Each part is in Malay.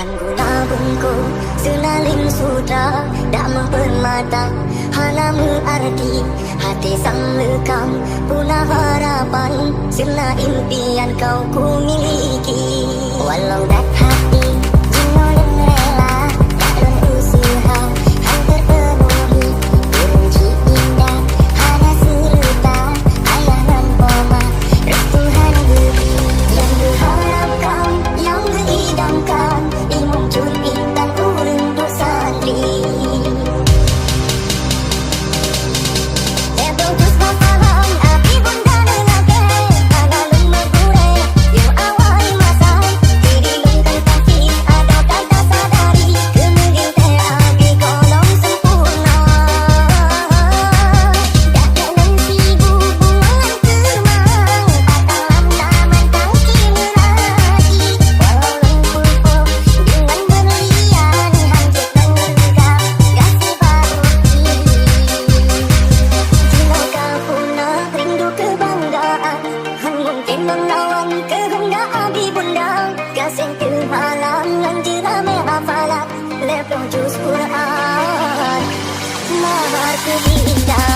guna bengku selaling sutra tak mempermata halamu arti hati sang lekang punah harapan sena impian kau ku miliki walau dak hati jinolin rela tak lon usaha hampir penuhi benci indah hanya seluta ayah dan mama restu hanya beri yang diharapkan yang diidamkan muncul intan urang dosari Lebong terus masalah api bunda dengan ke Anak lemah gue yang awal masa dirilungkan kasih ada kata sadari kemudian terapi kolong sempurna tak dalam sibu buangan kemang patalam taman tangki meragi walau lengkul dengan berlian hancur menggap kasih baruki jika kau punah rindu kebanggaan han mungkin menawan kehendak abi bunda kasih kehalang lanjira mehafalat lepong juz Quran mahar keindah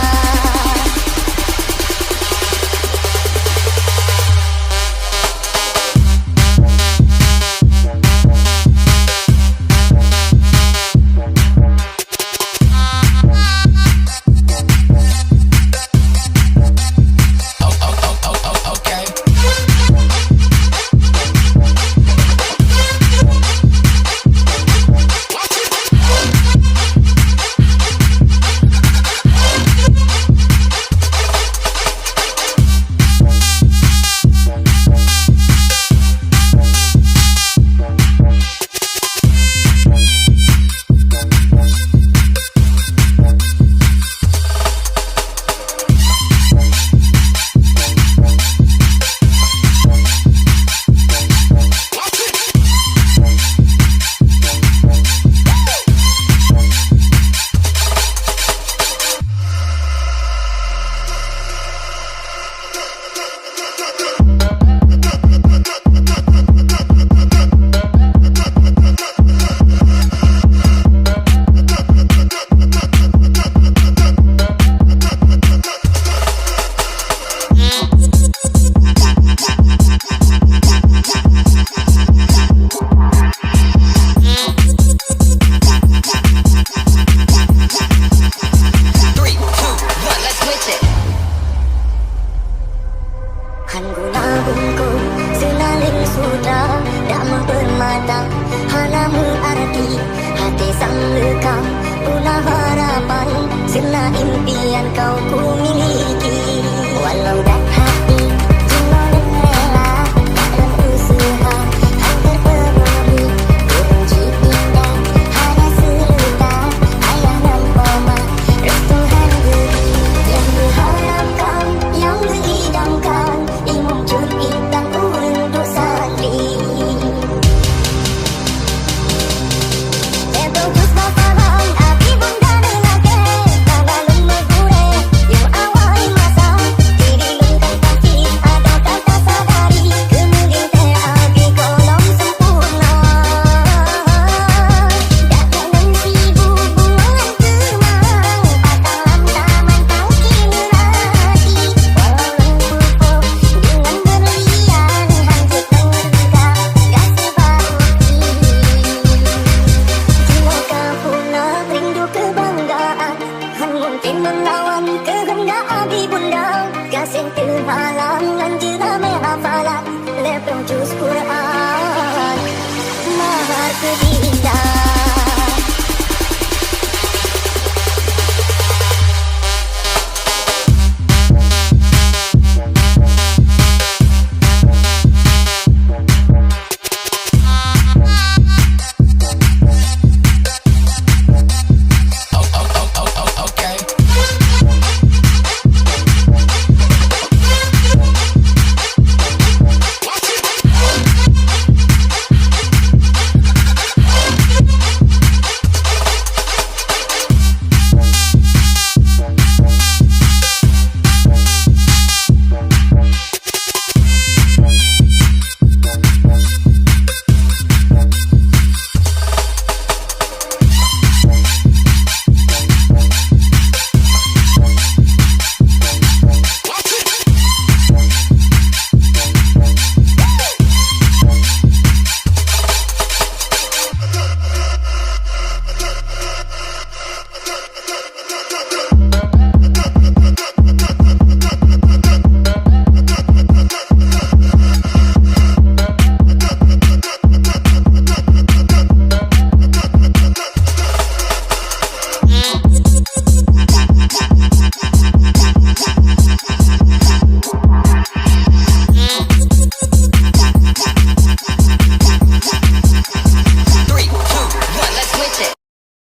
guna bengku selaling sutra tak mempermata halamu arti hati sang lekang punah harapan sena impian kau ku miliki walau dak